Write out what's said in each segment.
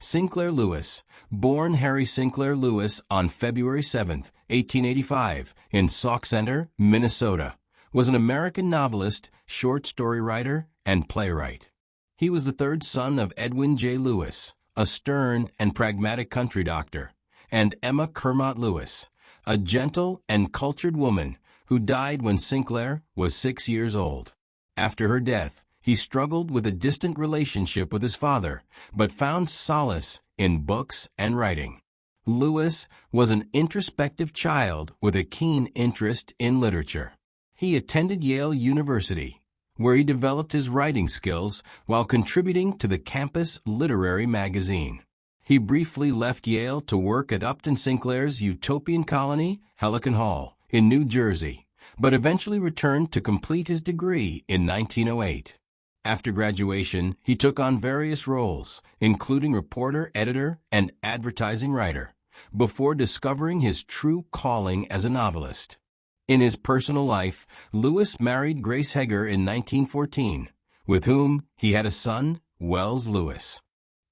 Sinclair Lewis, born Harry Sinclair Lewis on February 7, 1885, in Sauk Center, Minnesota, was an American novelist, short story writer, and playwright. He was the third son of Edwin J. Lewis, a stern and pragmatic country doctor, and Emma Kermott Lewis, a gentle and cultured woman who died when Sinclair was 6 years old. After her death, he struggled with a distant relationship with his father, but found solace in books and writing. Lewis was an introspective child with a keen interest in literature. He attended Yale University, where he developed his writing skills while contributing to the campus literary magazine. He briefly left Yale to work at Upton Sinclair's utopian colony, Helicon Hall, in New Jersey, but eventually returned to complete his degree in 1908. After graduation, he took on various roles, including reporter, editor, and advertising writer, before discovering his true calling as a novelist. In his personal life, Lewis married Grace Heger in 1914, with whom he had a son, Wells Lewis.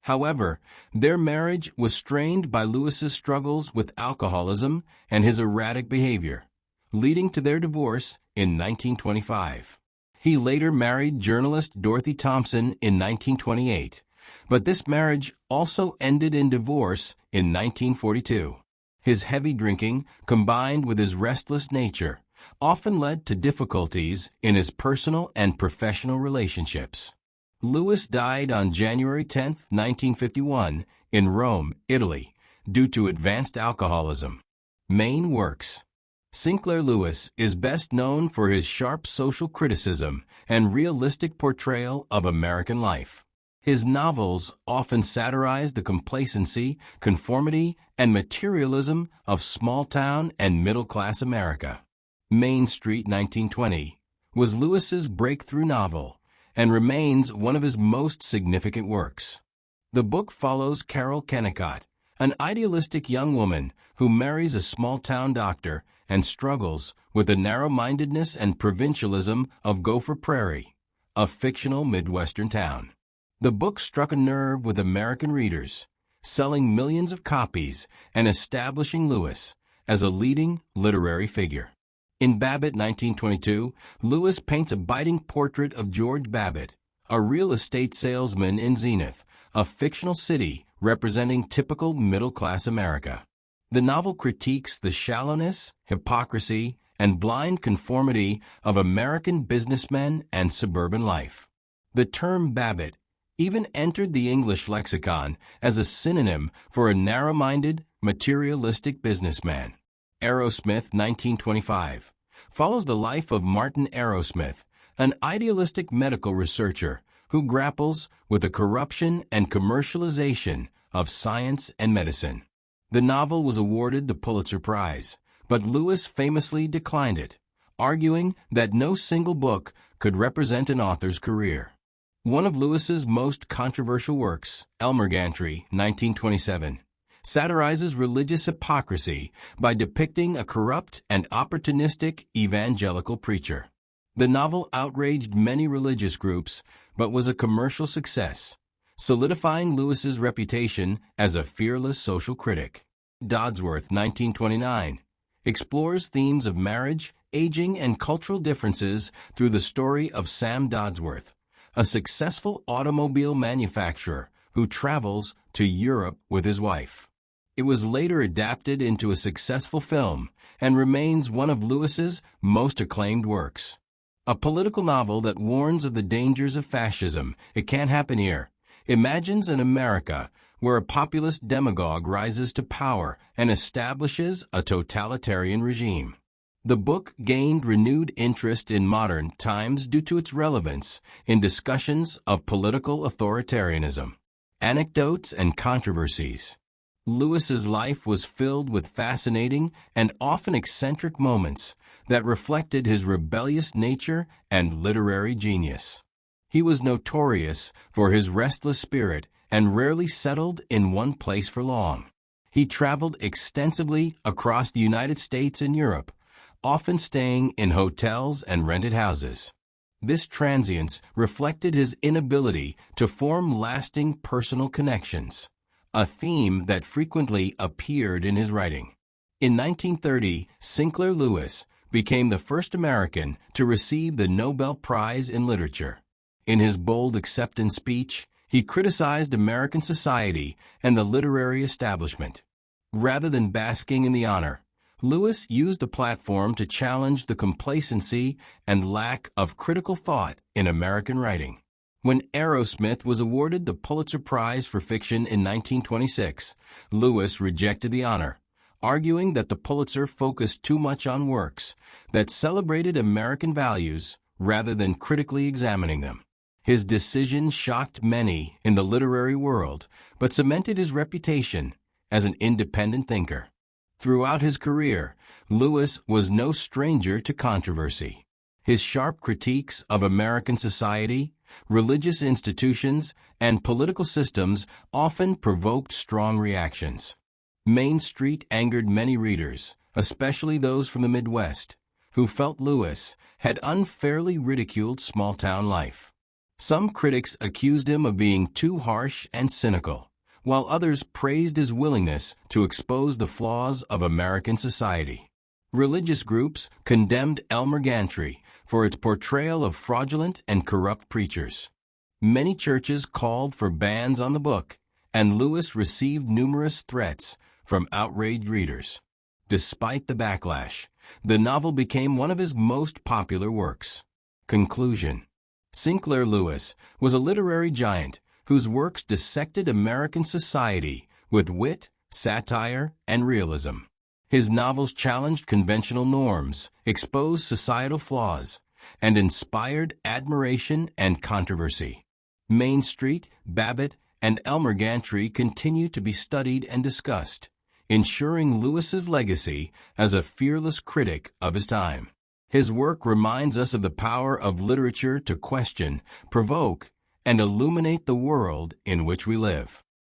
However, their marriage was strained by Lewis's struggles with alcoholism and his erratic behavior, leading to their divorce in 1925. He later married journalist Dorothy Thompson in 1928, but this marriage also ended in divorce in 1942. His heavy drinking, combined with his restless nature, often led to difficulties in his personal and professional relationships. Lewis died on January 10, 1951, in Rome, Italy, due to advanced alcoholism. Main works. Sinclair Lewis is best known for his sharp social criticism and realistic portrayal of American life. His novels often satirize the complacency, conformity, and materialism of small-town and middle-class America. Main Street 1920 was Lewis's breakthrough novel and remains one of his most significant works. The book follows Carol Kennicott, an idealistic young woman who marries a small-town doctor and struggles with the narrow-mindedness and provincialism of Gopher Prairie, a fictional Midwestern town. The book struck a nerve with American readers, selling millions of copies and establishing Lewis as a leading literary figure. In Babbitt 1922, Lewis paints a biting portrait of George Babbitt, a real estate salesman in Zenith, a fictional city representing typical middle-class America. The novel critiques the shallowness, hypocrisy, and blind conformity of American businessmen and suburban life. The term Babbitt even entered the English lexicon as a synonym for a narrow-minded, materialistic businessman. Arrowsmith 1925 follows the life of Martin Arrowsmith, an idealistic medical researcher who grapples with the corruption and commercialization of science and medicine. The novel was awarded the Pulitzer Prize, but Lewis famously declined it, arguing that no single book could represent an author's career. One of Lewis's most controversial works, Elmer Gantry, 1927, satirizes religious hypocrisy by depicting a corrupt and opportunistic evangelical preacher. The novel outraged many religious groups, but was a commercial success, solidifying Lewis's reputation as a fearless social critic. Dodsworth, 1929, explores themes of marriage, aging, and cultural differences through the story of Sam Dodsworth, a successful automobile manufacturer who travels to Europe with his wife. It was later adapted into a successful film and remains one of Lewis's most acclaimed works. A political novel that warns of the dangers of fascism, It Can't Happen Here, imagines an America where a populist demagogue rises to power and establishes a totalitarian regime. The book gained renewed interest in modern times due to its relevance in discussions of political authoritarianism, anecdotes, and controversies. Lewis's life was filled with fascinating and often eccentric moments that reflected his rebellious nature and literary genius. He was notorious for his restless spirit and rarely settled in one place for long. He traveled extensively across the United States and Europe, often staying in hotels and rented houses. This transience reflected his inability to form lasting personal connections, a theme that frequently appeared in his writing. In 1930, Sinclair Lewis became the first American to receive the Nobel Prize in Literature. In his bold acceptance speech, he criticized American society and the literary establishment. Rather than basking in the honor, Lewis used the platform to challenge the complacency and lack of critical thought in American writing. When Aerosmith was awarded the Pulitzer Prize for Fiction in 1926, Lewis rejected the honor, arguing that the Pulitzer focused too much on works that celebrated American values rather than critically examining them. His decision shocked many in the literary world, but cemented his reputation as an independent thinker. Throughout his career, Lewis was no stranger to controversy. His sharp critiques of American society, religious institutions, and political systems often provoked strong reactions. Main Street angered many readers, especially those from the Midwest, who felt Lewis had unfairly ridiculed small-town life. Some critics accused him of being too harsh and cynical, while others praised his willingness to expose the flaws of American society. Religious groups condemned Elmer Gantry for its portrayal of fraudulent and corrupt preachers. Many churches called for bans on the book, and Lewis received numerous threats from outraged readers. Despite the backlash, the novel became one of his most popular works. Conclusion: Sinclair Lewis was a literary giant whose works dissected American society with wit, satire, and realism. His novels challenged conventional norms, exposed societal flaws, and inspired admiration and controversy. Main Street, Babbitt, and Elmer Gantry continue to be studied and discussed, ensuring Lewis's legacy as a fearless critic of his time. His work reminds us of the power of literature to question, provoke, and illuminate the world in which we live.